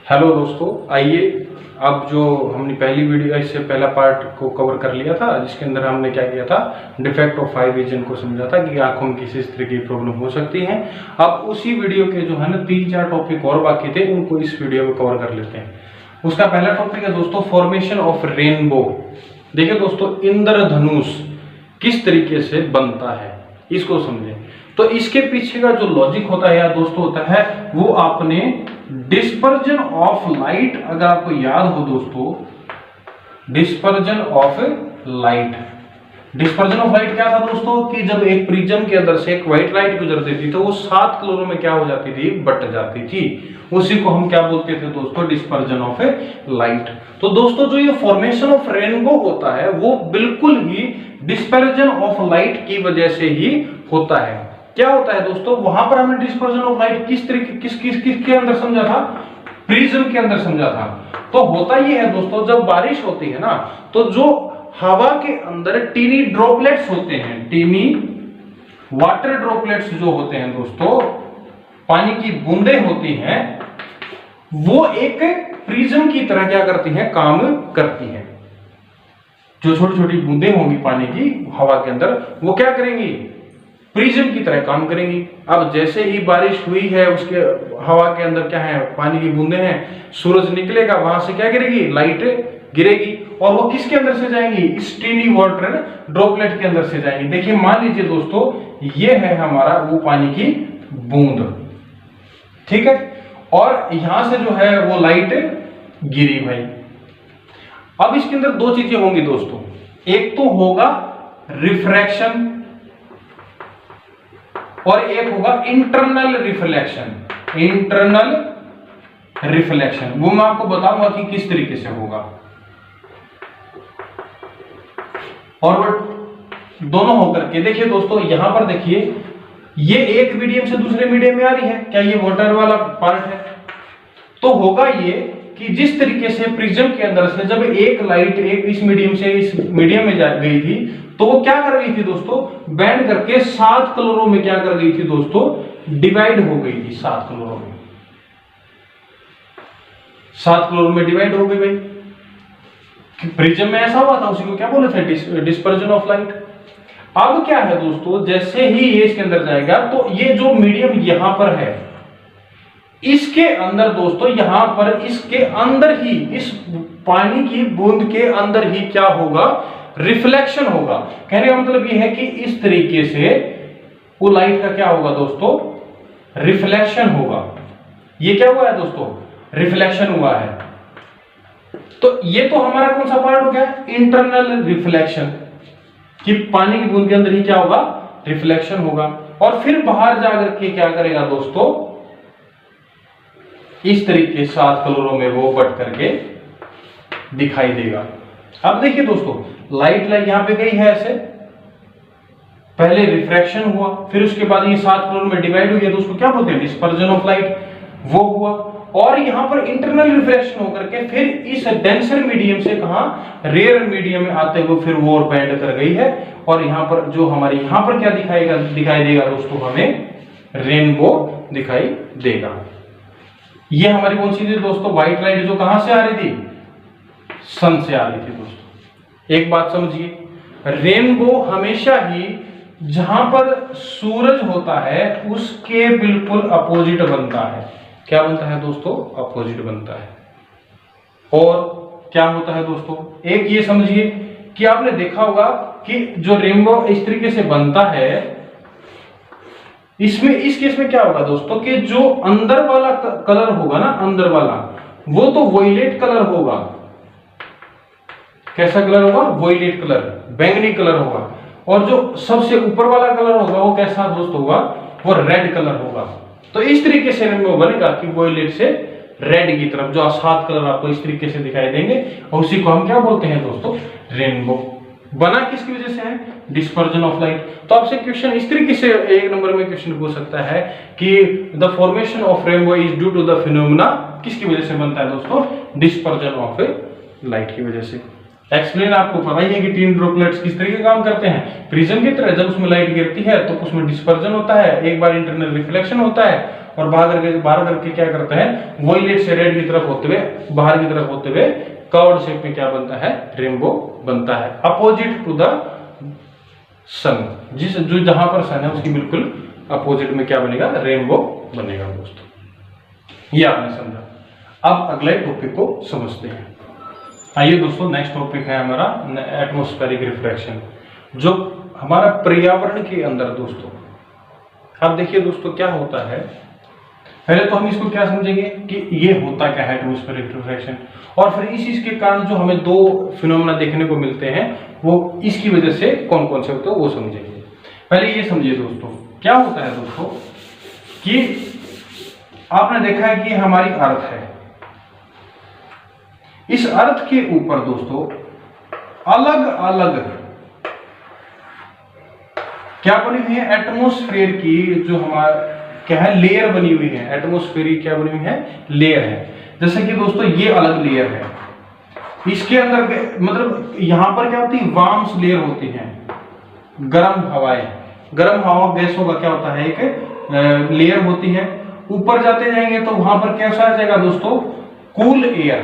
Hello दोस्तों, आइए अब जो हमने पहली वीडियो इससे पहला पार्ट को कवर कर लिया था, जिसके अंदर हमने क्या किया था, डिफेक्ट ऑफ आई विजन को समझा था कि आंखों में किस तरह की प्रॉब्लम हो सकती है। अब उसी वीडियो के जो है ना 3-4 टॉपिक और बाकी थे, उनको इस वीडियो में कवर कर लेते हैं। उसका पहला टॉपिक है दोस्तों फॉर्मेशन ऑफ रेनबो। देखिए दोस्तों, इंद्रधनुष किस तरीके से बनता है इसको समझें। तो इसके पीछे का जो लॉजिक होता है या दोस्तों होता है वो आपने डिस्पर्जन ऑफ लाइट, अगर आपको याद हो दोस्तों, dispersion of light. Dispersion of light क्या था दोस्तों कि जब एक प्रिज्म के अंदर से एक व्हाइट लाइट गुजरती थी तो वो 7 कलरों में क्या हो जाती थी, बट जाती थी। उसी को हम क्या बोलते थे दोस्तों, डिस्पर्जन ऑफ लाइट। तो दोस्तों जो ये फॉर्मेशन ऑफ रेनबो होता है वो बिल्कुल ही डिस्पर्जन ऑफ लाइट की वजह से ही होता है। क्या होता है दोस्तों, वहां पर हमने डिस्पर्जन ऑफ लाइट किस तरीके किसके अंदर समझा था, प्रिज्म के अंदर समझा था। तो होता ये है दोस्तों, जब बारिश होती है ना तो जो हवा के अंदर टीनी ड्रॉपलेट्स होते हैं, टीनी वाटर ड्रॉपलेट्स जो होते हैं दोस्तों, पानी की बूंदें होती हैं, वो एक प्रिज्म की तरह क्या करती हैं, काम करती हैं। जो छोटी छोटी बूंदें होंगी पानी की हवा के अंदर, वो क्या करेंगी, प्रिज्म की तरह काम करेंगी। अब जैसे ही बारिश हुई है, उसके हवा के अंदर क्या है, पानी की बूंदें हैं, सूरज निकलेगा, वहां से क्या गिरेगी, लाइट गिरेगी, और वो किसके अंदर से जाएंगी, इस टीनी वाटर ड्रॉपलेट के अंदर से जाएंगी। देखिए मान लीजिए दोस्तों, ये है हमारा वो पानी की बूंद, ठीक है, और यहां से जो है वो लाइट गिरी भाई। अब इसके अंदर दो चीजें होंगी दोस्तों, एक तो होगा रिफ्रैक्शन और एक होगा इंटरनल रिफ्लेक्शन। इंटरनल रिफ्लेक्शन वो मैं आपको बताऊंगा कि किस तरीके से होगा, और वो दोनों होकर के देखिए दोस्तों, यहां पर देखिए ये एक मीडियम से दूसरे मीडियम में आ रही है, क्या ये वाटर वाला पार्ट है। तो होगा ये कि जिस तरीके से प्रिज्म के अंदर से जब एक लाइट एक इस मीडियम से इस मीडियम में जा गई थी, तो वो क्या कर गई थी दोस्तों, बैंड करके 7 कलरों में क्या कर गई थी दोस्तों, डिवाइड हो गई थी। 7 कलरों में, 7 कलरों में डिवाइड हो गई भाई। प्रिज्म में ऐसा हुआ था, उसी को क्या बोले थे, डिस्पर्जन ऑफ लाइट। अब क्या है दोस्तों, जैसे ही ये इसके अंदर जाएगा तो ये जो मीडियम यहां पर है, इसके अंदर दोस्तों, यहां पर इसके अंदर ही, इस पानी की बूंद के अंदर ही क्या होगा, रिफ्लेक्शन होगा। कहने का मतलब यह है कि इस तरीके से वो लाइट का क्या होगा दोस्तों, रिफ्लेक्शन होगा। ये क्या हुआ है दोस्तों, रिफ्लेक्शन हुआ है। तो ये तो हमारा कौन सा पार्ट हो गया, इंटरनल रिफ्लेक्शन, कि पानी की बूंद के अंदर ही क्या होगा, रिफ्लेक्शन होगा, और फिर बाहर जाकर के क्या करेगा दोस्तों, इस तरीके 7 कलरों में वो बट करके दिखाई देगा। अब देखिए दोस्तों, लाइट यहां पे गई है ऐसे, पहले रिफ्रैक्शन हुआ, फिर उसके बाद ये 7 कलर में डिवाइड हुई है, तो उसको क्या बोलते हैं, डिस्पर्जन ऑफ लाइट, वो हुआ। और यहां पर इंटरनल रिफ्रैक्शन होकर के फिर इस डेंसर मीडियम से कहां, रेयर मीडियम में आते हुए फिर वो और बैंड कर गई है, और यहां पर जो हमारी यहां पर क्या दिखाई देगा दोस्तों, हमें रेनबो दिखाई देगा। ये हमारी कौन सी थी दोस्तों, व्हाइट लाइट, जो कहां से आ रही थी, सन से आ रही थी दोस्तों। एक बात समझिए, रेनबो हमेशा ही जहां पर सूरज होता है उसके बिल्कुल अपोजिट बनता है। क्या बनता है दोस्तों, अपोजिट बनता है। और क्या होता है दोस्तों, एक ये समझिए कि आपने देखा होगा कि जो रेनबो इस तरीके से बनता है, इसमें इस केस में क्या होगा दोस्तों, कि जो अंदर वाला कलर होगा ना, अंदर वाला, वो तो वॉयलेट कलर होगा। कैसा कलर होगा, वॉयलेट कलर, बैंगनी कलर होगा। और जो सबसे ऊपर वाला कलर होगा वो कैसा दोस्तों होगा, वो रेड कलर होगा। तो इस तरीके से रेनबो बनेगा कि वॉयलेट से रेड की तरफ जो 7 कलर आपको इस तरीके से दिखाई देंगे, और उसी को हम क्या बोलते हैं दोस्तों, रेनबो। बना किसकी वजह से है, डिस्पर्जन ऑफ लाइट। तो आपसे क्वेश्चन इस तरीके से 1 नंबर में क्वेश्चन पूछ सकता है कि the formation of rainbow is due to the phenomena, किसकी वजह से बनता है दोस्तों, डिस्पर्जन ऑफ लाइट की वजह से। एक्सप्लेन आपको पता ही है कि टिन ड्रॉपलेट्स किस तरीके काम करते हैं, प्रिज्म की तरह। जब उसमें लाइट गिरती है तो उसमें डिस्पर्जन होता है, एक बार इंटरनल रिफ्लेक्शन होता है और बाहर करके क्या करते हैं, वॉयलेट से रेड की तरफ होते हुए, बाहर की तरफ होते हुए कर्व्ड शेप में क्या बनता है, रेनबो बनता है, अपोजिट टू द सन। जो जहां पर सन है उसकी बिल्कुल अपोजिट में क्या बनेगा, रेनबो बनेगा दोस्तों। ये आपने समझा। अब अगले टॉपिक को समझते हैं। आइए दोस्तों, नेक्स्ट टॉपिक है हमारा एटमॉस्फेरिक रिफ्रैक्शन, जो हमारा पर्यावरण के अंदर दोस्तों। अब देखिए दोस्तों क्या होता है, पहले तो हम इसको क्या समझेंगे कि ये होता क्या है एटमॉस्फेरिक रिफ्रैक्शन, और फिर इस चीज के कारण जो हमें दो फिनोमेना देखने को मिलते हैं वो इसकी वजह से कौन कौन से होते हैं वो समझेंगे। पहले ये समझिए दोस्तों, क्या होता है दोस्तों कि आपने देखा है कि हमारी अर्थ है, इस अर्थ के ऊपर दोस्तों अलग अलग क्या बनी हुई है, एटमॉस्फेयर की जो हमारा क्या है, लेयर बनी हुई है। एटमॉस्फेयर की क्या बनी हुई है, लेयर है। जैसे कि दोस्तों ये अलग लेयर है, इसके अंदर मतलब यहां पर क्या होती है, वार्म्स लेयर होती है, गर्म हवाएं, गर्म हवा गैसों का क्या होता है, एक लेयर होती है। ऊपर जाते जाएंगे तो वहां पर कैसा आ जाएगा दोस्तों, कूल एयर,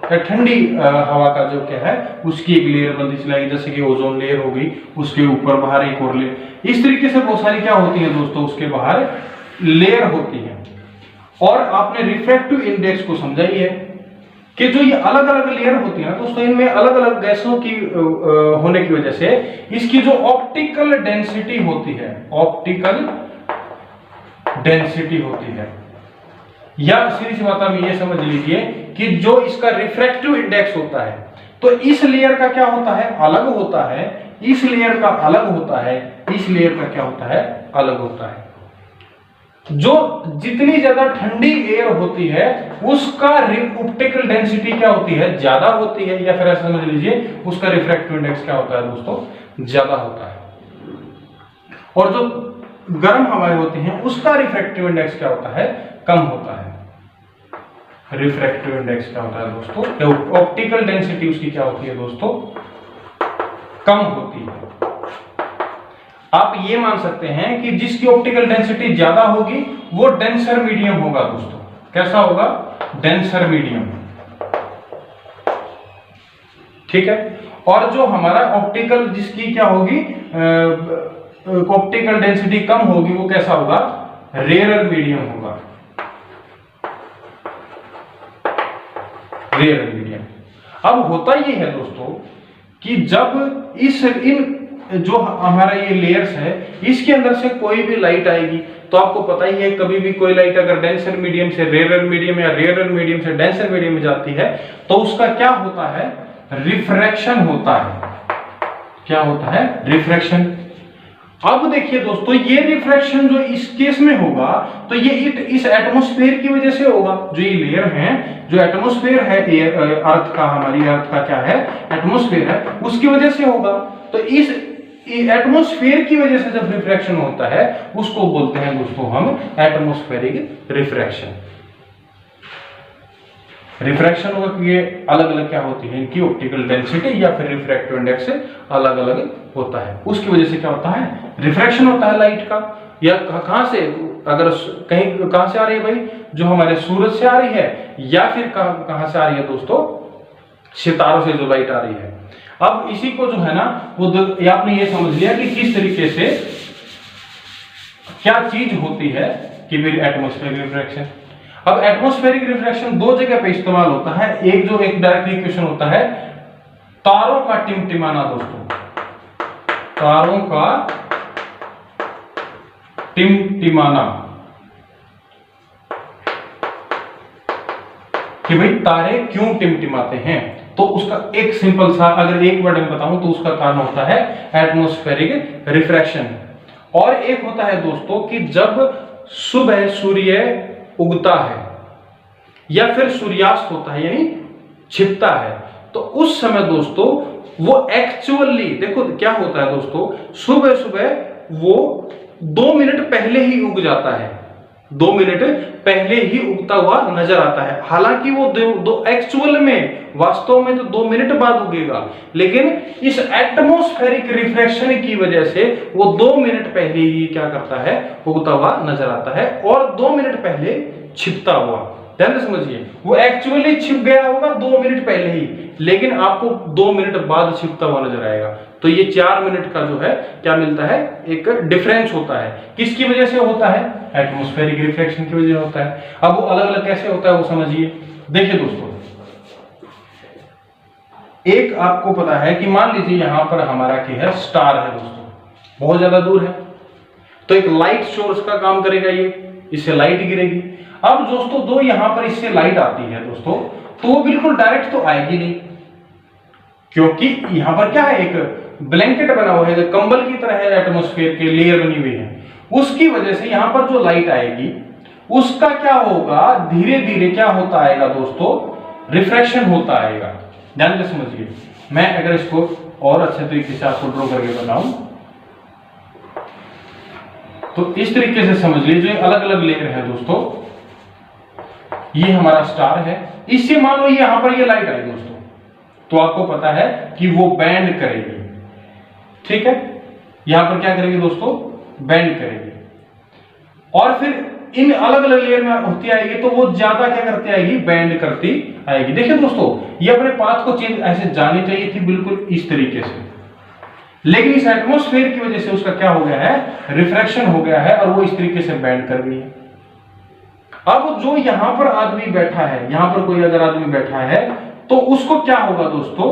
ठंडी हवा का जो क्या है उसकी एक लेयर बनती चलाई, जैसे कि ओजोन लेयर होगी, उसके ऊपर बाहर एक और लेयर। इस तरीके से बहुत सारी क्या होती है दोस्तों, उसके बाहर लेयर होती है। और आपने रिफ्रैक्टिव इंडेक्स को समझा ही है कि जो ये अलग अलग लेयर होती है ना दोस्तों, इनमें अलग अलग गैसों की होने की वजह से इसकी जो ऑप्टिकल डेंसिटी होती है, ऑप्टिकल डेंसिटी होती है, या सीधी सी बात में ये समझ लीजिए कि जो इसका रिफ्रैक्टिव इंडेक्स होता है, तो इस लेयर का क्या होता है, अलग होता है, इस लेयर का अलग होता है, इस लेयर का क्या होता है, अलग होता है। जो जितनी ज्यादा ठंडी एयर होती है उसका ऑप्टिकल डेंसिटी क्या होती है, ज्यादा होती है, या फिर ऐसा समझ लीजिए उसका रिफ्रैक्टिव इंडेक्स क्या होता है दोस्तों, ज्यादा होता है। और जो गर्म हवाएं होती हैं उसका रिफ्रैक्टिव इंडेक्स क्या होता है, कम होता है। रिफ्रैक्टिव इंडेक्स क्या होता है दोस्तों, ऑप्टिकल डेंसिटी उसकी क्या होती है दोस्तों, कम होती है। आप ये मान सकते हैं कि जिसकी ऑप्टिकल डेंसिटी ज्यादा होगी वो डेंसर मीडियम होगा दोस्तों। कैसा होगा, डेंसर मीडियम, ठीक है। और जो हमारा ऑप्टिकल जिसकी क्या होगी, ऑप्टिकल डेंसिटी कम होगी, वो कैसा होगा, रेयर मीडियम होगा, रेयर मीडियम। अब होता ये है दोस्तों कि जब इन जो हमारा ये लेयर्स है इसके अंदर से कोई भी लाइट आएगी, तो आपको पता ही है कभी भी कोई लाइट अगर डेंसर मीडियम से रेयर मीडियम या रेयर मीडियम से डेंसर मीडियम में जाती है तो उसका क्या होता है, रिफ्रैक्शन होता है। क्या होता है, रिफ्रैक्शन। अब देखिए दोस्तों, ये रिफ्रैक्शन जो इस केस में होगा तो ये इस एटमॉस्फेयर की वजह से होगा। जो ये लेयर है, जो एटमॉस्फेयर है अर्थ का, हमारी अर्थ का क्या है, एटमॉस्फेयर है, उसकी वजह से होगा। तो इस एटमॉस्फेयर की वजह से जब रिफ्रैक्शन होता है उसको बोलते हैं दोस्तों हम एटमॉस्फेरिक रिफ्रैक्शन। रिफ्रैक्शन होगा कि ये अलग अलग क्या होती है, इनकी ऑप्टिकल डेंसिटी या फिर रिफ्रैक्टिव इंडेक्स से अलग अलग होता है, उसकी वजह से क्या होता है, रिफ्रैक्शन होता है लाइट का। या कहां से, अगर कहीं कहां से आ रही है भाई, जो हमारे सूरज से आ रही है, या फिर कहां से आ रही है दोस्तों, सितारों से जो लाइट आ रही है। अब इसी को जो है ना वो आपने ये समझ लिया कि किस तरीके से क्या चीज होती है कि फिर एटमॉस्फेरिक रिफ्रैक्शन। अब एटमॉस्फेरिक रिफ्रैक्शन दो जगह पे इस्तेमाल होता है। एक डायरेक्ट इक्वेशन होता है तारों का टिमटिमाना दोस्तों, तारों का टिमटिमाना, कि भाई तारे क्यों टिमटिमाते हैं। तो उसका एक सिंपल सा अगर एक वर्ड में बताऊं तो उसका कारण होता है एटमॉस्फेरिक रिफ्रैक्शन। और एक होता है दोस्तों कि जब सुबह सूर्य उगता है या फिर सूर्यास्त होता है यानी छिपता है, तो उस समय दोस्तों वो एक्चुअली देखो क्या होता है दोस्तों, सुबह सुबह वो 2 मिनट पहले ही उग जाता है, 2 मिनट पहले ही उगता हुआ नजर आता है। हालांकि वो दो एक्चुअल में वास्तव में तो 2 मिनट बाद उगेगा, लेकिन इस एटमॉस्फेरिक रिफ्रैक्शन की वजह से वो 2 मिनट पहले ही क्या करता है, उगता हुआ नजर आता है और 2 मिनट पहले छिपता हुआ। ध्यान से समझिए, वो एक्चुअली छिप गया होगा 2 मिनट पहले ही, लेकिन आपको 2 मिनट बाद छिपता हुआ नजर आएगा। तो ये 4 मिनट का जो है क्या मिलता है, एक डिफरेंस होता है। किसकी वजह से होता है? एटमॉस्फेरिक रिफ्रैक्शन की वजह से होता है। अब वो अलग अलग कैसे होता है वो समझिए। देखिए दोस्तों, एक आपको पता है कि मान लीजिए यहां पर हमारा क्या है, स्टार है दोस्तों, बहुत ज्यादा दूर है, तो एक लाइट सोर्स का काम करेगा ये, इससे लाइट गिरेगी। अब दोस्तों दो यहां पर इससे लाइट आती है दोस्तों, तो वो बिल्कुल डायरेक्ट तो आएगी नहीं, क्योंकि यहां पर क्या है, एक ब्लैंकेट बना हुआ है, कंबल की तरह है, एटमॉस्फेयर की लेयर बनी हुई है। उसकी वजह से यहां पर जो लाइट आएगी उसका क्या होगा, धीरे धीरे क्या होता आएगा दोस्तों, रिफ्रैक्शन होता आएगा। ध्यान से समझिए, मैं अगर इसको और अच्छे तरीके से आपको ड्रॉ करके बताऊं तो इस तरीके से समझ लीजिए, अलग अलग लेयर है दोस्तों। ये हमारा स्टार है, इससे मान लो यहां पर ये लाइट आई दोस्तों, तो आपको पता है कि वो बैंड करेगी, ठीक है, यहां पर क्या करेगी दोस्तों, बैंड करेगी। और फिर इन अलग अलग लेयर में होती आएगी तो वो ज्यादा क्या करती आएगी, बैंड करती आएगी। देखिए दोस्तों, ये अपने पाथ को चेंज ऐसे जानी चाहिए थी बिल्कुल इस तरीके से, लेकिन इस एटमॉस्फेयर की वजह से उसका क्या हो गया है, रिफ्रैक्शन हो गया है और वो इस तरीके से बैंड कर गई है। अब जो यहां पर आदमी बैठा है, यहां पर कोई अगर आदमी बैठा है तो उसको क्या होगा दोस्तों,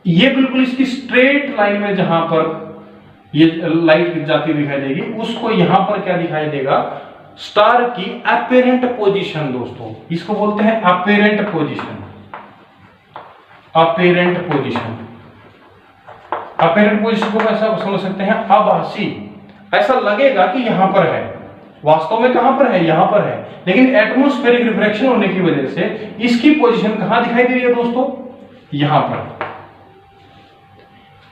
ये बिल्कुल इसकी स्ट्रेट लाइन में जहां पर ये लाइट जाती दिखाई देगी, उसको यहां पर क्या दिखाई देगा, स्टार की अपीरेंट पोजीशन दोस्तों, इसको बोलते हैं apparent position. Apparent position, apparent position को ऐसा समझ सकते हैं, आभासी, ऐसा लगेगा कि यहां पर है, वास्तव में कहां पर है, यहां पर है, लेकिन एटमॉस्फेरिक रिफ्रैक्शन होने की वजह से इसकी पोजीशन कहां दिखाई दे रही है दोस्तों, यहां पर,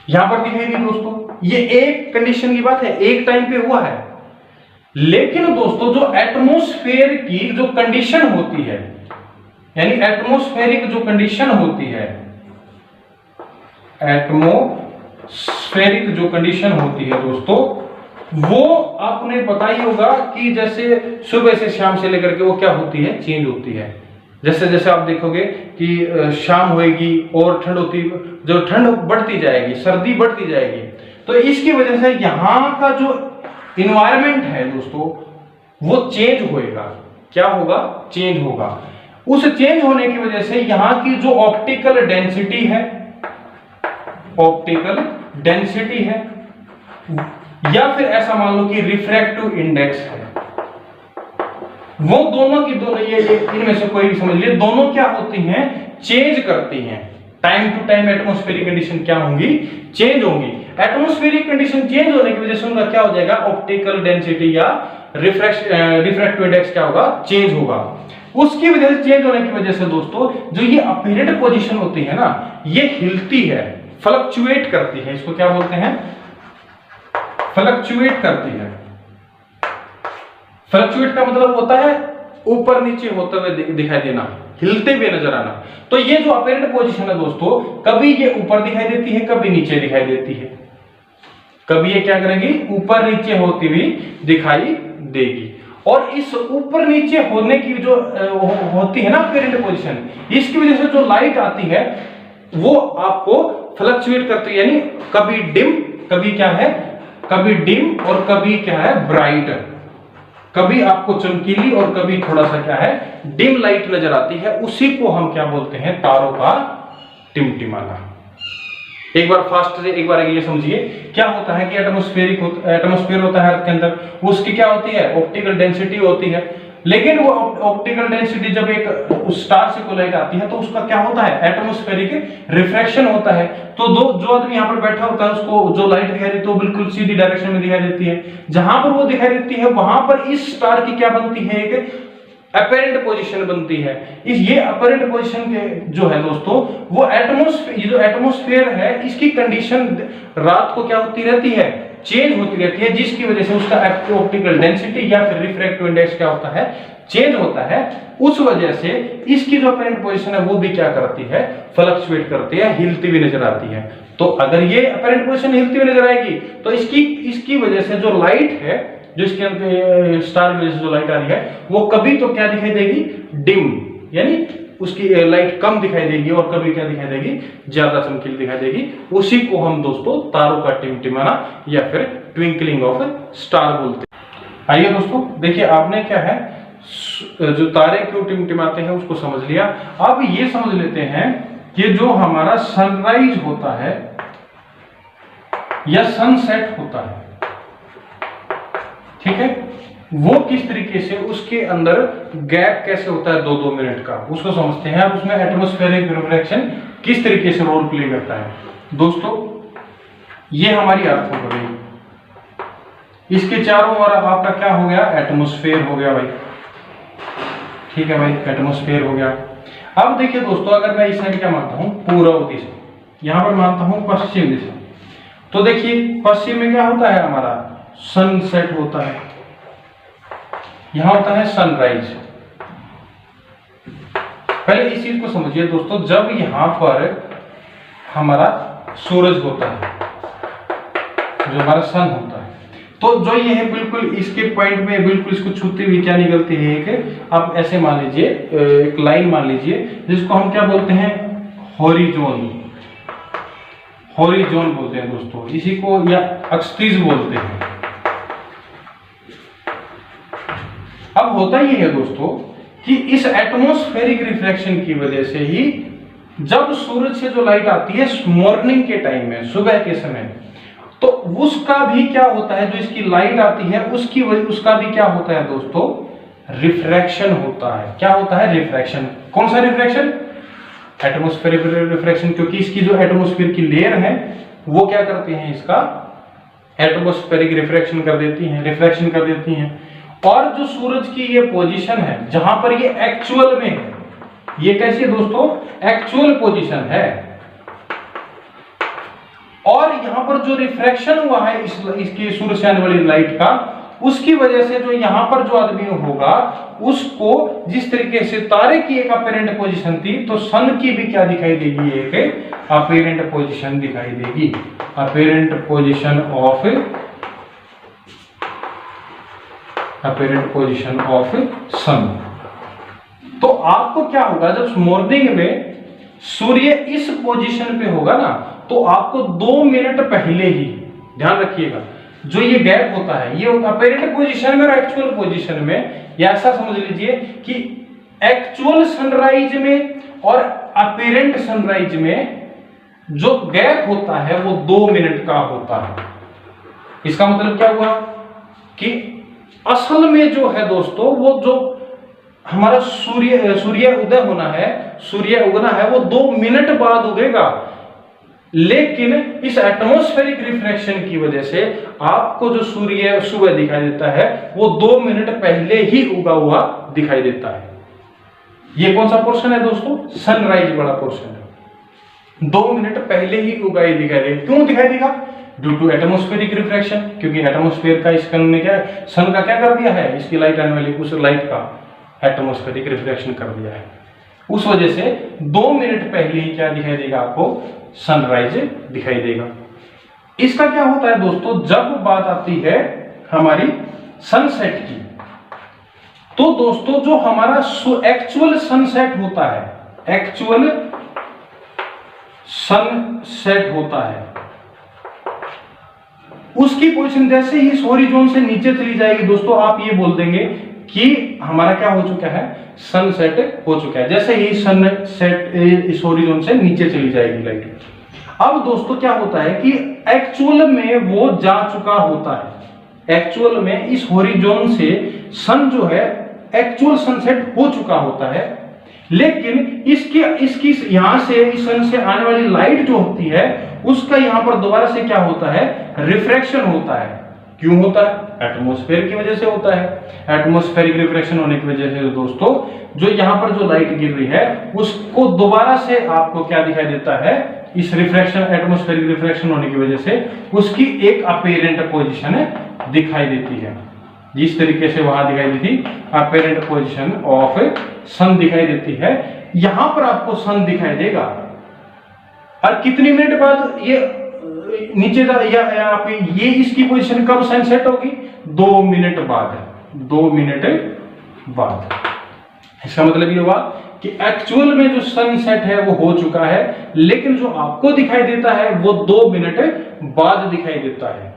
यहां पर दिखाई दी दोस्तों। ये एक कंडीशन की बात है, एक टाइम पे हुआ है, लेकिन दोस्तों जो एटमॉस्फेयर की जो कंडीशन होती है, यानी एटमॉस्फेरिक जो कंडीशन होती है, एटमॉस्फेरिक जो कंडीशन होती है दोस्तों, वो आपने पता ही होगा कि जैसे सुबह से शाम से लेकर के वो क्या होती है, चेंज होती है। जैसे जैसे आप देखोगे कि शाम होएगी और ठंड होती, जो ठंड बढ़ती जाएगी, सर्दी बढ़ती जाएगी, तो इसकी वजह से यहां का जो इन्वायरमेंट है दोस्तों वो चेंज होएगा। क्या होगा, चेंज होगा। उस चेंज होने की वजह से यहां की जो ऑप्टिकल डेंसिटी है, ऑप्टिकल डेंसिटी है, या फिर ऐसा मान लो कि रिफ्रैक्टिव इंडेक्स है, वो दोनों की दोनों, ये इनमें से कोई भी समझ लीजिए, दोनों क्या होती हैं, चेंज करती हैं। Time to time atmospheric condition क्या होंगी, चेंज होंगी। एटमॉस्फेरिक कंडीशन चेंज होने की वजह से उनका क्या हो जाएगा, ऑप्टिकल डेंसिटी या रिफ्रैक्टिव इंडेक्स क्या होगा, चेंज होगा। उसकी वजह से, चेंज होने की वजह से दोस्तों जो ये अपीरेंट पोजीशन होती है ना, ये हिलती है, फ्लक्चुएट करती है। इसको क्या बोलते हैं, फ्लक्चुएट करती है। फ्लक्चुएट का मतलब होता है ऊपर नीचे होते हुए दिखाई देना, हिलते हुए नजर आना। तो ये जो अपीरेंट पोजीशन है दोस्तों, कभी ये ऊपर दिखाई देती है, कभी नीचे दिखाई देती है, कभी ये क्या करेगी, ऊपर नीचे होती हुई दिखाई देगी। और इस ऊपर नीचे होने की जो होती है ना अपीरेंट पोजीशन, इसकी वजह से जो लाइट आती है वो आपको फ्लक्चुएट करती है, यानी कभी डिम, कभी क्या है, कभी डिम और कभी क्या है, ब्राइट, कभी आपको चमकीली और कभी थोड़ा सा क्या है, डिम लाइट नजर आती है। उसी को हम क्या बोलते हैं, तारों का टिमटिमाना। एक बार फास्ट से एक बार ये समझिए, क्या होता है कि एटमॉस्फेयर होता है अर्थ के अंदर, उसकी क्या होती है, ऑप्टिकल डेंसिटी होती है। लेकिन वो ऑप्टिकल डेंसिटी जब एक स्टार से कोलाइड आती है तो उसका क्या होता है, एटमॉस्फेरिक रिफ्रैक्शन होता है। तो जो आदमी यहाँ पर बैठा होता है उसको जो लाइट दिखाई देती है वो बिल्कुल सीधी डायरेक्शन में दिखाई देती है। जहां पर वो दिखाई देती है वहां पर इस स्टार की क्या बनती है, एक अपीरेंट पोजीशन बनती है। ये अपीरेंट पोजीशन के जो है दोस्तों, वो एटमॉस्फेयर, ये जो एटमॉस्फेयर है इसकी कंडीशन रात को क्या होती रहती है, चेंज होती रहती है, जिसकी वजह से उसका ऑप्टिकल डेंसिटी या फिर रिफ्रैक्टिव इंडेक्स क्या होता है, चेंज होता है। उस वजह से इसकी जो अपरेंट पोजीशन है वो भी क्या करती है, फ्लक्चुएट करती है, हिलती हुई नजर आती है। तो अगर ये अपरेंट पोजीशन हिलती हुई नजर आएगी तो इसकी वजह से जो लाइट है, जो इसके अंदर स्टार की वजह से जो लाइट आ रही है, वो कभी तो क्या दिखाई देगी, डिम, यानी उसकी लाइट कम दिखाई देगी, और कभी क्या दिखाई देगी, ज्यादा चमकीली दिखाई देगी। उसी को हम दोस्तों तारों का टिमटिमाना या फिर ट्विंकलिंग ऑफ स्टार बोलते हैं। आइए दोस्तों देखिए, आपने क्या है, जो तारे क्यों टिमटिमाते हैं उसको समझ लिया। अब ये समझ लेते हैं कि जो हमारा सनराइज होता है या सनसेट होता है, ठीक है, वो किस तरीके से, उसके अंदर गैप कैसे होता है 2-2 मिनट का, उसको समझते हैं। और उसमें एटमॉस्फेरिक रिफ्रैक्शन किस तरीके से रोल प्ले करता है। दोस्तों ये हमारी अर्थ हो गई, इसके चारों ओर आपका क्या हो गया, एटमॉस्फेयर हो गया भाई, ठीक है भाई, एटमॉस्फेयर हो गया। अब देखिए दोस्तों, अगर मैं इस साइड क्या मानता हूं, पूर्व दिशा, यहां पर मानता हूं पश्चिम दिशा, तो देखिए पश्चिम में क्या होता है, हमारा सनसेट होता है, यहां होता है सनराइज। पहले इस चीज को समझिए दोस्तों, जब यहां पर हमारा सूरज होता है, जो हमारा सन होता है, तो जो ये है बिल्कुल इसके पॉइंट में बिल्कुल इसको छूते हुए क्या निकलती है, एक आप ऐसे मान लीजिए, एक लाइन मान लीजिए, जिसको हम क्या बोलते हैं, हॉरिजॉन, हॉरिजॉन बोलते हैं दोस्तों, इसी को या एक्सिस बोलते हैं। अब होता ये है दोस्तों कि इस एटमॉस्फेरिक रिफ्रैक्शन की वजह से ही जब सूरज से जो लाइट आती है मॉर्निंग के टाइम में, सुबह के समय, तो उसका भी क्या होता है, जो इसकी लाइट आती है उसका भी क्या होता है दोस्तों, रिफ्रैक्शन होता है। क्या होता है, रिफ्रैक्शन। कौन सा रिफ्रैक्शन, एटमॉस्फेरिक रिफ्रैक्शन, क्योंकि इसकी जो एटमॉस्फेयर की लेयर है वो क्या करती हैं, इसका एटमॉस्फेरिक रिफ्रैक्शन कर देती हैं, रिफ्रैक्शन कर देती हैं। और जो सूरज की ये पोजीशन है जहां पर ये एक्चुअल में है, ये कैसी है दोस्तों, एक्चुअल पोजीशन है, और यहां पर जो रिफ्रैक्शन हुआ है इसके सूरज से आने वाली लाइट का, उसकी वजह से जो यहां पर जो आदमी होगा उसको जिस तरीके से तारे की एक अपीरेंट पोजीशन थी, तो सन की भी क्या दिखाई देगी, एक अपीरेंट पोजीशन दिखाई देगी, अपीरेंट पोजीशन ऑफ सन। तो आपको क्या होगा, जब मॉर्निंग में सूर्य इस पोजीशन पे होगा ना, तो आपको 2 मिनट पहले ही, ध्यान रखिएगा, जो ये गैप होता है, ये अपीरेंट पोजीशन में और एक्चुअल पोजीशन में, या ऐसा समझ लीजिए कि एक्चुअल सनराइज में और अपीरेंट सनराइज में जो गैप होता है वो 2 मिनट का होता है। इसका मतलब क्या हुआ कि असल में जो है दोस्तों, वो जो हमारा सूर्य उदय होना है, सूर्य उगना है, वो 2 मिनट बाद उगेगा, लेकिन इस एटमॉस्फेरिक रिफ्रैक्शन की वजह से आपको जो सूर्य सुबह दिखाई देता है वो 2 मिनट पहले ही उगा हुआ दिखाई देता है। ये कौन सा पोर्शन है दोस्तों, सनराइज वाला पोर्शन है, 2 मिनट पहले ही उगा ही दिखाई देगा। क्यों दिखाई देगा, ड्यू टू एटमॉस्फेरिक रिफ्रैक्शन, क्योंकि एटमॉस्फेयर का इस सन ने क्या, सन का क्या कर दिया है, इसकी लाइट आने वाली उस लाइट का एटमॉस्फेरिक रिफ्रैक्शन कर दिया है। उस वजह से 2 मिनट पहले ही क्या दिखाई देगा, आपको सनराइज दिखाई देगा। इसका क्या होता है दोस्तों, जब बात आती है हमारी सनसेट की, तो दोस्तों जो हमारा एक्चुअल सनसेट होता है, एक्चुअल सनसेट होता है, उसकी पोजीशन जैसे ही इस हॉरिजॉन से नीचे चली जाएगी दोस्तों, आप ये बोल देंगे कि हमारा क्या हो चुका है, सनसेट हो चुका है। जैसे ही सनसेट इस हॉरिजॉन से नीचे चली जाएगी लाइट। अब दोस्तों क्या होता है कि एक्चुअल में वो जा चुका होता है, एक्चुअल में इस हॉरिजॉन से सन जो है एक्चुअल सनसेट हो चुका होता है, लेकिन इसकी यहां से इस सन से आने वाली लाइट जो होती है उसका यहां पर दोबारा से क्या होता है, रिफ्रैक्शन होता है। क्यों होता है, एटमॉस्फेयर की वजह से होता है। एटमॉस्फेरिक रिफ्रैक्शन होने की वजह से दोस्तों जो यहां पर जो लाइट गिर रही है उसको दोबारा से आपको क्या दिखाई देता है, इस रिफ्रैक्शन, एटमॉस्फेरिक रिफ्रैक्शन होने की वजह से उसकी एक अपेरेंट पोजीशन दिखाई देती है। जिस तरीके से वहां दिखाई दी थी, अपेरेंट पोजीशन ऑफ सन दिखाई देती है, यहां पर आपको सन दिखाई देगा। और कितनी मिनट बाद ये नीचे या यहाँ पे ये इसकी पोजीशन कब सनसेट होगी? 2 मिनट बाद, 2 मिनट बाद। इसका मतलब ये हुआ कि एक्चुअल में जो सनसेट है वो हो चुका है, लेकिन जो आपको दिखाई देता है वो 2 मिनट बाद दिखाई देता है।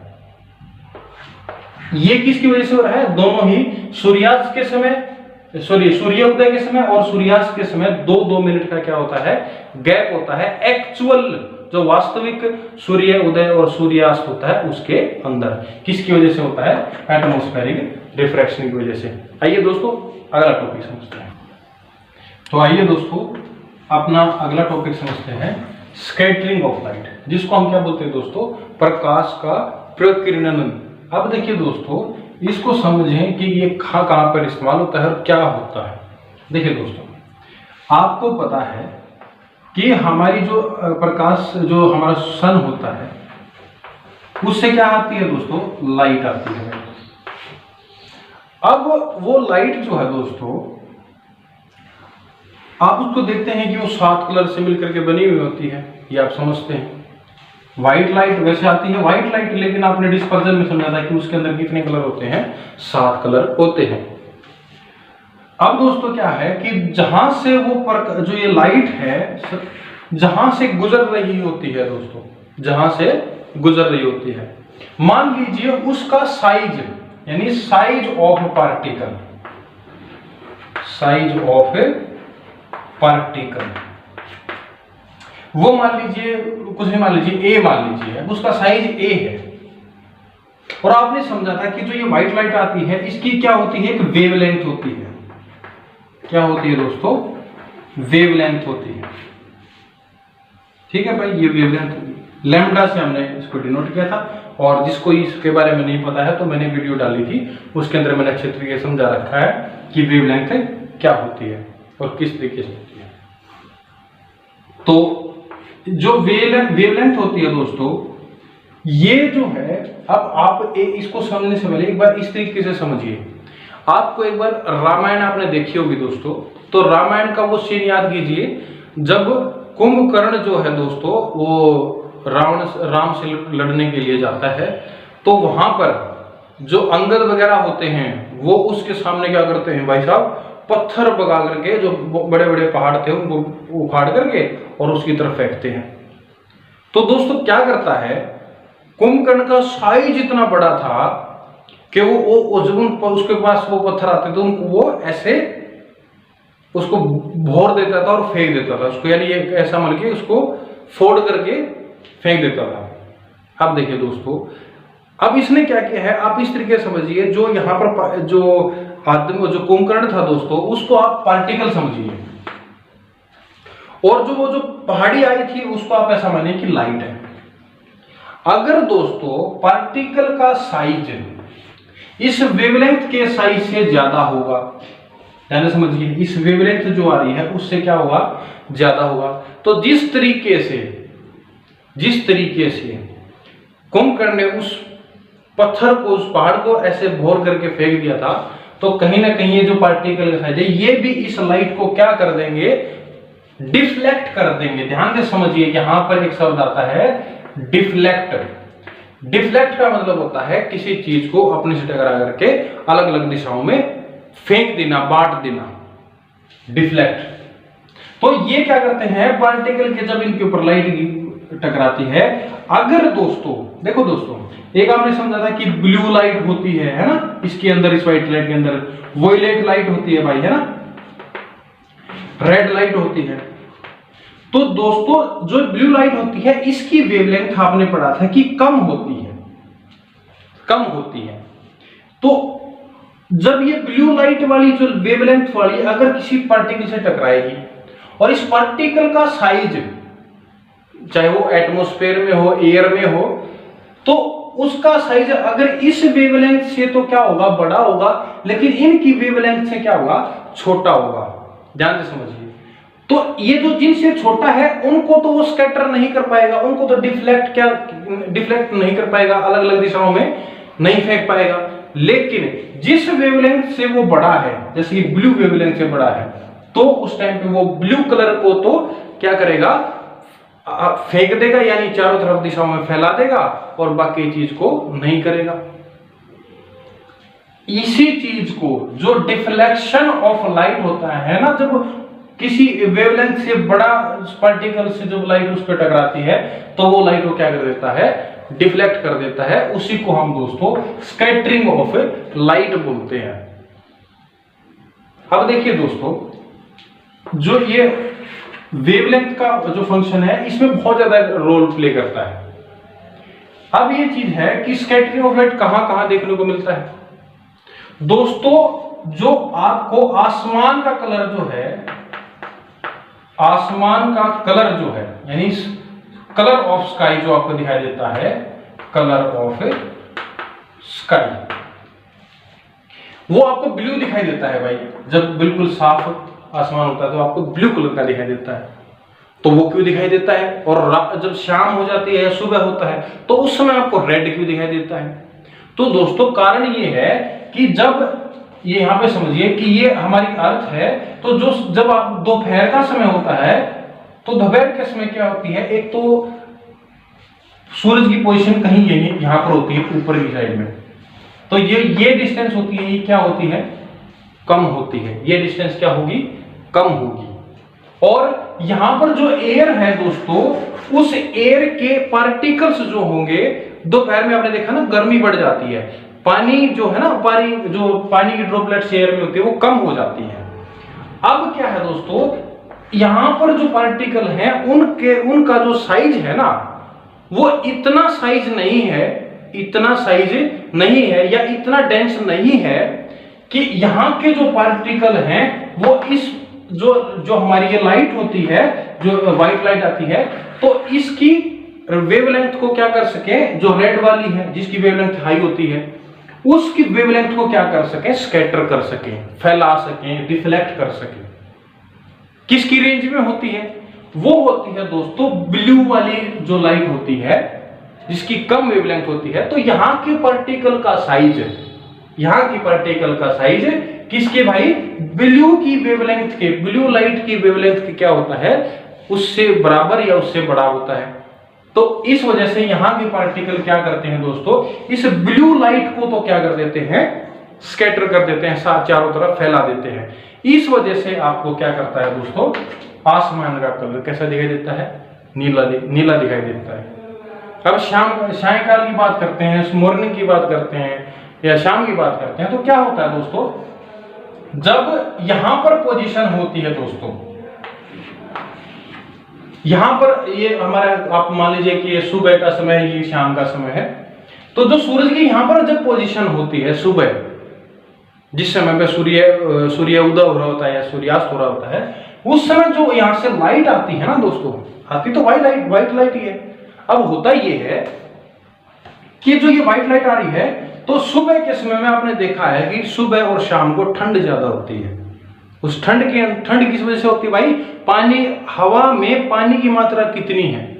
ये किसकी वजह से हो रहा है? दोनों ही सूर्यास्त के समय, सूर्योदय के समय और सूर्यास्त के समय 2-2 मिनट का क्या होता है? गैप होता है। एक्चुअल जो वास्तविक सूर्य उदय और सूर्यास्त होता है उसके अंदर किसकी वजह से होता है? एटमॉस्फेरिक रिफ्रैक्शन की वजह से। आइए दोस्तों अगला टॉपिक समझते हैं। तो आइए दोस्तों अपना अगला टॉपिक समझते हैं, स्कैटरिंग ऑफ लाइट, जिसको हम क्या बोलते हैं दोस्तों? प्रकाश का प्रकीर्णन। अब देखिए दोस्तों, इसको समझें कि ये कहाँ पर इस्तेमाल होता है और क्या होता है। देखिए दोस्तों, आपको पता है कि हमारी जो प्रकाश, जो हमारा सन होता है, उससे क्या आती है दोस्तों? लाइट आती है। अब वो लाइट जो है दोस्तों, आप उसको देखते हैं कि वो 7 कलर से मिलकर के बनी हुई होती है, ये आप समझते हैं। व्हाइट लाइट वैसे आती है व्हाइट लाइट, लेकिन आपने डिस्पर्जन में समझा था कि उसके अंदर कितने कलर होते हैं? 7 कलर होते हैं। अब दोस्तों क्या है कि जहां से वो जो ये लाइट है, जहां से गुजर रही होती है दोस्तों, जहां से गुजर रही होती है, मान लीजिए उसका साइज, यानी size of particle, size of particle, वो मान लीजिए कुछ भी मान लीजिए ए मान लीजिए, उसका साइज ए है। और आपने समझा था कि जो ये व्हाइट लाइट आती है इसकी क्या होती है? एक वेवलेंथ होती है। क्या होती है दोस्तों? वेवलेंथ होती है। ठीक है भाई, ये वेवलेंथ लैम्डा से हमने इसको डिनोट किया था, और जिसको इसके बारे में नहीं पता है तो मैंने वीडियो डाली थी, उसके अंदर मैंने अच्छे तरीके से समझा रखा है कि वेवलेंथ क्या होती है और किस तरीके से होती है। तो जो वेवलेंथ होती है दोस्तों, ये जो है, अब आप इसको समझने से पहले एक बार इस तरीके से समझिए। आपको एक बार रामायण आपने देखी होगी दोस्तों, तो रामायण का वो सीन याद कीजिए जब कुंभकर्ण जो है दोस्तों वो राम से लड़ने के लिए जाता है, तो वहां पर जो अंगद वगैरह होते हैं वो उसके सामने क्या करते हैं भाई साहब? पत्थर भगा करके, जो बड़े बड़े पहाड़ थे उनको उखाड़ करके और उसकी तरफ फेंकते हैं। तो दोस्तों क्या करता है, कुंभकर्ण का साइज इतना बड़ा था कि वो जब उसके पास वो पत्थर आते थे उनको वो ऐसे उसको भोर देता था और फेंक देता था उसको, यानी ये ऐसा मान के उसको फोड़ करके फेंक देता था। अब देखिए दोस्तों, अब इसने क्या किया है, आप इस तरीके से समझिए, जो यहाँ पर जो आदमी, जो कुंभकर्ण था दोस्तों, उसको आप पार्टिकल समझिए, और वो जो पहाड़ी आई थी उसको आप ऐसा मानिए कि लाइट है। अगर दोस्तों पार्टिकल का साइज इस वेवलेंथ के साइज से ज्यादा होगा, ध्यान से समझिए, इस वेवलेंथ जो आ रही है उससे क्या होगा? ज्यादा होगा। तो जिस तरीके से कुंभकर्ण ने उस पत्थर को, उस पहाड़ को ऐसे भोर करके फेंक दिया था, तो कहीं ना कहीं ये जो पार्टिकल का साइज है ये भी इस लाइट को क्या कर देंगे? डिफ्लेक्ट कर देंगे। ध्यान से समझिए, यहां पर एक शब्द आता है डिफ्लेक्ट। डिफ्लेक्ट का मतलब होता है किसी चीज को अपने से टकरा करके अलग अलग दिशाओं में फेंक देना, बांट देना, डिफ्लेक्ट। तो ये क्या करते हैं पार्टिकल के, जब इनके ऊपर लाइट टकराती है, अगर दोस्तों देखो दोस्तों, एक आपने समझा था कि ब्लू लाइट होती है ना, इसके अंदर, इस व्हाइट लाइट के अंदर वोयलेट लाइट होती है भाई, है ना, रेड लाइट होती है। तो दोस्तों जो ब्लू लाइट होती है इसकी वेवलेंथ आपने पढ़ा था कि कम होती है। तो जब ये ब्लू लाइट वाली जो वेवलेंथ वाली अगर किसी पार्टिकल से टकराएगी और इस पार्टिकल का साइज, चाहे वो एटमॉस्फेयर में हो, एयर में हो, तो उसका साइज अगर इस वेवलेंथ से तो क्या होगा? बड़ा होगा, लेकिन इनकी वेवलेंथ से क्या होगा? छोटा होगा। ध्यान से समझिए, तो ये जो जिनसे छोटा है उनको तो वो स्कैटर नहीं कर पाएगा, उनको तो डिफ्लेक्ट नहीं कर पाएगा, अलग अलग दिशाओं में नहीं फेंक पाएगा। लेकिन जिस वेवलेंथ से वो बड़ा है, जैसे कि ब्लू वेवलेंथ से बड़ा है, तो उस टाइम पे वो ब्लू कलर को तो क्या करेगा, फेंक देगा, यानी चारों तरफ दिशाओं में फैला देगा, और बाकी चीज को नहीं करेगा। इसी चीज को जो डिफ्लेक्शन ऑफ लाइट होता है ना, जब किसी वेवलेंथ से बड़ा पार्टिकल से जब लाइट उस पर टकराती है तो वो लाइट को क्या कर देता है, डिफ्लेक्ट कर देता है। उसी को हम दोस्तों स्कैटरिंग ऑफ लाइट बोलते हैं। अब देखिए दोस्तों, जो ये वेवलेंथ का जो फंक्शन है इसमें बहुत ज्यादा रोल प्ले करता है। अब ये चीज है कि स्कैटरिंग ऑफ लाइट कहां कहां देखने को मिलता है दोस्तों। जो आपको आसमान का कलर जो है, आसमान का कलर जो है, यानी कलर ऑफ स्काई जो आपको दिखाई देता है, कलर ऑफ स्काई, वो आपको ब्लू दिखाई देता है भाई। जब बिल्कुल साफ आसमान होता है तो आपको ब्लू कलर का दिखाई देता है। तो वो क्यों दिखाई देता है? और जब शाम हो जाती है, सुबह होता है, तो उस समय आपको रेड क्यों दिखाई देता है? तो दोस्तों कारण ये है कि जब ये यहां पे समझिए कि ये हमारी अर्थ है, तो जो जब आप दोपहर का समय होता है तो दोपहर के समय क्या होती है, एक तो सूरज की पोजीशन कहीं यहां पर होती है ऊपर की साइड में, तो ये डिस्टेंस होती है, ये क्या होती है, कम होती है। ये डिस्टेंस क्या होगी, कम होगी। और यहां पर जो एयर है दोस्तों, उस एयर के पार्टिकल्स जो होंगे, दोपहर में आपने देखा ना गर्मी बढ़ जाती है, पानी जो है ना, पानी की ड्रॉपलेट्स एयर में होती है वो कम हो जाती है। अब क्या है दोस्तों, यहां पर जो पार्टिकल हैं उनका जो साइज है ना, वो इतना साइज नहीं है, इतना साइज नहीं है, या इतना डेंस नहीं है कि यहां के जो पार्टिकल हैं वो इस जो हमारी ये लाइट होती है, जो व्हाइट लाइट आती है, तो इसकी वेवलेंथ को क्या कर सके, जो रेड वाली है जिसकी वेवलेंथ हाई होती है, उसकी वेवलेंथ को क्या कर सके, स्कैटर कर सके, फैला सके, डिफ्लेक्ट कर सके। किसकी रेंज में होती है? वो होती है दोस्तों ब्लू वाली जो लाइट होती है, जिसकी कम वेवलेंथ होती है। तो यहां के पार्टिकल का साइज, यहां की पार्टिकल का साइज किसके भाई, ब्लू की वेवलेंथ के, ब्लू लाइट की वेवलेंथ के क्या होता है, उससे बराबर या उससे बड़ा होता है। तो इस वजह से यहां के पार्टिकल क्या करते हैं दोस्तों, इस ब्लू लाइट को तो क्या कर देते हैं, स्कैटर कर देते हैं, चारों तरफ फैला देते हैं। इस वजह से आपको क्या करता है दोस्तों, आसमान का कलर कैसा दिखाई देता है, नीला दिखाई देता है। अब सायंकाल की बात करते हैं, मॉर्निंग की बात करते हैं, या शाम की बात करते हैं, तो क्या होता है दोस्तों, जब यहां पर पोजीशन होती है दोस्तों, यहां पर ये हमारा, आप मान लीजिए कि ये सुबह का समय है, ये शाम का समय है, तो जो सूरज की यहां पर जब पोजीशन होती है सुबह, जिस समय पे सूर्य उदय हो रहा होता है या सूर्यास्त हो रहा होता है, उस समय जो यहां से लाइट आती है ना दोस्तों, आती तो व्हाइट लाइट ही है। अब होता ये है कि जो ये व्हाइट लाइट आ रही है, तो सुबह के समय में आपने देखा है कि सुबह और शाम को ठंड ज्यादा होती है। उस ठंड किस वजह से होती है भाई, पानी, हवा में पानी की मात्रा कितनी है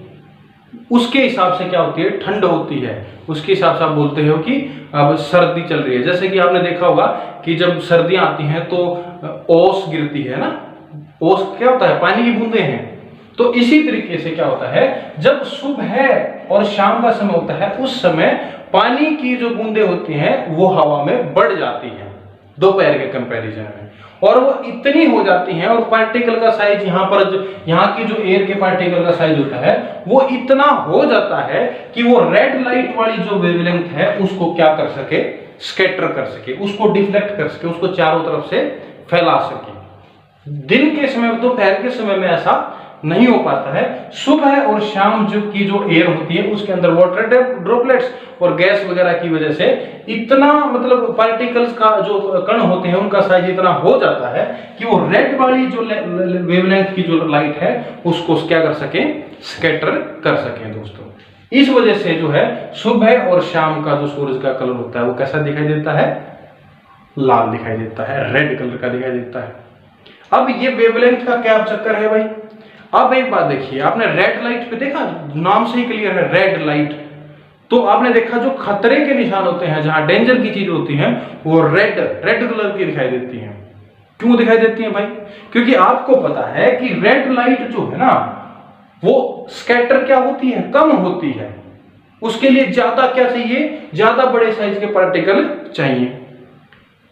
उसके हिसाब से क्या होती है, ठंड होती है। उसके हिसाब से आप बोलते हो कि अब सर्दी चल रही है। जैसे कि आपने देखा होगा कि जब सर्दियां आती हैं तो ओस गिरती है ना, ओस क्या होता है, पानी की बूंदे हैं। तो इसी तरीके से क्या होता है, जब सुबह और शाम का समय होता है, उस समय पानी की जो बूंदे होती हैं वो हवा में बढ़ जाती हैं दोपहर के कंपैरिजन में, और वो इतनी हो जाती हैं, और पार्टिकल का साइज यहाँ की जो एयर के पार्टिकल का साइज होता है वो इतना हो जाता है कि वो रेड लाइट वाली जो वेवलेंथ है उसको क्या कर सके, स्कैटर कर सके, उसको डिफ्लेक्ट कर सके, उसको चारों तरफ से फैला सके। दिन के समय, दोपहर के समय में ऐसा नहीं हो पाता है। सुबह और शाम की जो एयर होती है उसके अंदर वाटर ड्रॉपलेट्स और गैस वगैरह की वजह से इतना, मतलब पार्टिकल्स का जो कण होते हैं उनका साइज इतना हो जाता है कि वो रेड वाली जो वेवलेंथ की जो लाइट है उसको क्या कर सके, स्कैटर कर सके दोस्तों। इस वजह से जो है सुबह और शाम का जो सूरज का कलर होता है वो कैसा दिखाई देता है, लाल दिखाई देता है, रेड कलर का दिखाई देता है। अब ये वेवलेंथ का क्या चक्कर है भाई। अब एक बात देखिए, आपने रेड लाइट पे देखा, नाम से ही क्लियर है रेड लाइट, तो आपने देखा जो खतरे के निशान होते हैं, जहां डेंजर की चीज होती हैं, वो रेड कलर की दिखाई देती हैं। क्यों दिखाई देती हैं भाई? क्योंकि आपको पता है कि रेड लाइट जो है ना, वो स्कैटर क्या होती है, कम होती है। उसके लिए ज्यादा क्या चाहिए, ज्यादा बड़े साइज के पार्टिकल चाहिए।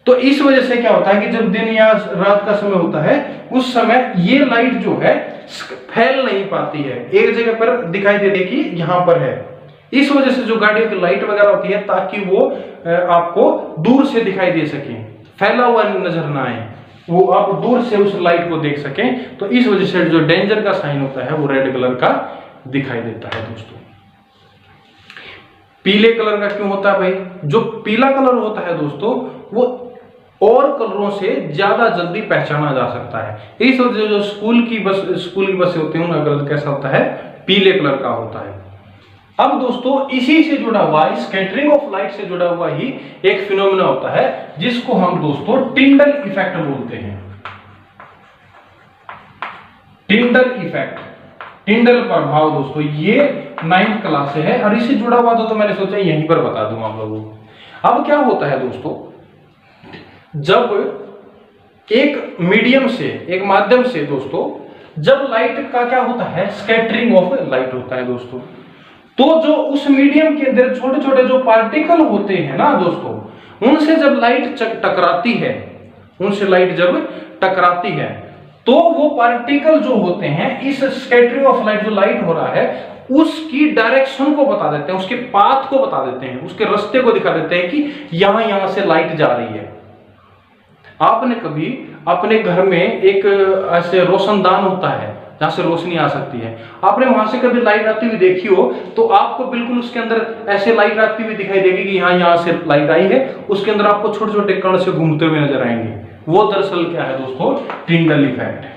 तो इस वजह से क्या होता है कि जब दिन या रात का समय होता है, उस समय ये लाइट जो है फैल नहीं पाती है, एक जगह पर दिखाई दे देगी, यहां पर है। इस वजह से जो गाड़ियों की लाइट वगैरह होती है, ताकि वो आपको दूर से दिखाई दे सके, फैला हुआ नजर ना आए, वो आप दूर से उस लाइट को देख सकें। तो इस वजह से जो डेंजर का साइन होता है वो रेड कलर का दिखाई देता है दोस्तों। पीले कलर का क्यों होता है भाई? जो पीला कलर होता है दोस्तों, वो और कलरों से ज्यादा जल्दी पहचाना जा सकता है। इस वजह से जो स्कूल की बसें होती हैं, उनका कलर कैसा होता है, पीले कलर का होता है। अब दोस्तों इसी से जुड़ा हुआ, स्कैटरिंग ऑफ लाइट से जुड़ा हुआ ही एक फिनोमेना होता है, जिसको हम दोस्तों टिंडल इफेक्ट बोलते हैं। टिंडल इफेक्ट, टिंडल प्रभाव दोस्तों, ये 9th क्लास से है और इससे जुड़ा हुआ तो मैंने सोचा यहीं पर बता दूं आप लोगों को। अब क्या होता है दोस्तों, जब एक मीडियम से, एक माध्यम से दोस्तों, जब लाइट का क्या होता है, स्कैटरिंग ऑफ लाइट होता है दोस्तों, तो जो उस मीडियम के अंदर छोटे छोटे जो पार्टिकल होते हैं ना दोस्तों, उनसे जब लाइट टकराती है, उनसे लाइट जब टकराती है, तो वो पार्टिकल जो होते हैं, इस स्कैटरिंग ऑफ लाइट, जो लाइट हो रहा है, उसकी डायरेक्शन को बता देते हैं, उसके पाथ को बता देते हैं, उसके रास्ते को दिखा देते हैं कि यहां से लाइट जा रही है। आपने कभी अपने घर में एक ऐसे रोशनदान होता है जहां से रोशनी आ सकती है, आपने वहां से कभी लाइट आती हुई देखी हो, तो आपको बिल्कुल उसके अंदर ऐसे लाइट आती हुई दिखाई देगी कि यहां से लाइट आई है, उसके अंदर आपको छोटे छोटे कण से घूमते हुए नजर आएंगे। वो दरअसल क्या है दोस्तों, टिंडल इफेक्ट है।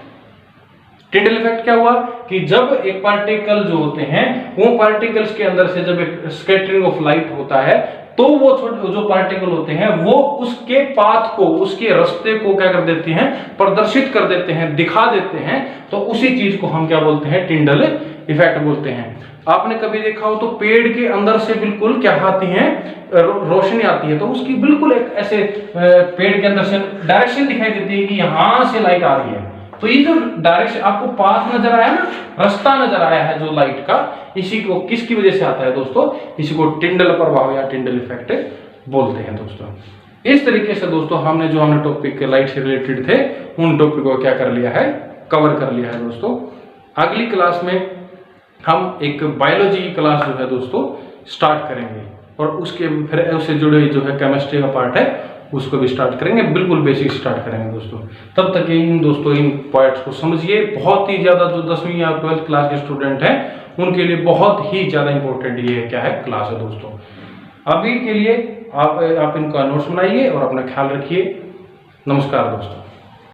टिंडल इफेक्ट क्या हुआ कि जब एक पार्टिकल जो होते हैं, वो पार्टिकल्स के अंदर से जब एक स्कैटरिंग ऑफ लाइट होता है, तो वो छोटे जो पार्टिकल होते हैं, वो उसके पाथ को, उसके रास्ते को क्या कर देते हैं, प्रदर्शित कर देते हैं, दिखा देते हैं। तो उसी चीज को हम क्या बोलते हैं, टिंडल इफेक्ट बोलते हैं। आपने कभी देखा हो तो पेड़ के अंदर से बिल्कुल क्या आती है, रोशनी आती है, तो उसकी बिल्कुल एक ऐसे पेड़ के अंदर से डायरेक्शन दिखाई देती है कि यहां से लाइट आ रही है। तो ये जो डायरेक्शन आपको पाथ नजर आया ना, रास्ता नजर आया है जो लाइट का, इसी को किसकी वजह से आता है दोस्तों, इसी को टिंडल प्रभाव या टिंडल इफेक्ट बोलते हैं दोस्तों। इस तरीके से दोस्तों हमने टॉपिक लाइट से रिलेटेड थे, उन टॉपिक को क्या कर लिया है, कवर कर लिया है दोस्तों। अगली क्लास में हम एक बायोलॉजी की क्लास जो है दोस्तों स्टार्ट करेंगे, और उसके फिर उससे जुड़े जो है केमिस्ट्री का पार्ट है, उसको भी स्टार्ट करेंगे, बिल्कुल बेसिक स्टार्ट करेंगे दोस्तों। तब तक इन पॉइंट्स को समझिए। बहुत ही ज्यादा जो 10वीं या 12th क्लास के स्टूडेंट हैं, उनके लिए बहुत ही ज्यादा इंपॉर्टेंट ये क्या है, क्लास है दोस्तों। अभी के लिए आप इनका नोट्स बनाइए और अपना ख्याल रखिए। नमस्कार दोस्तों।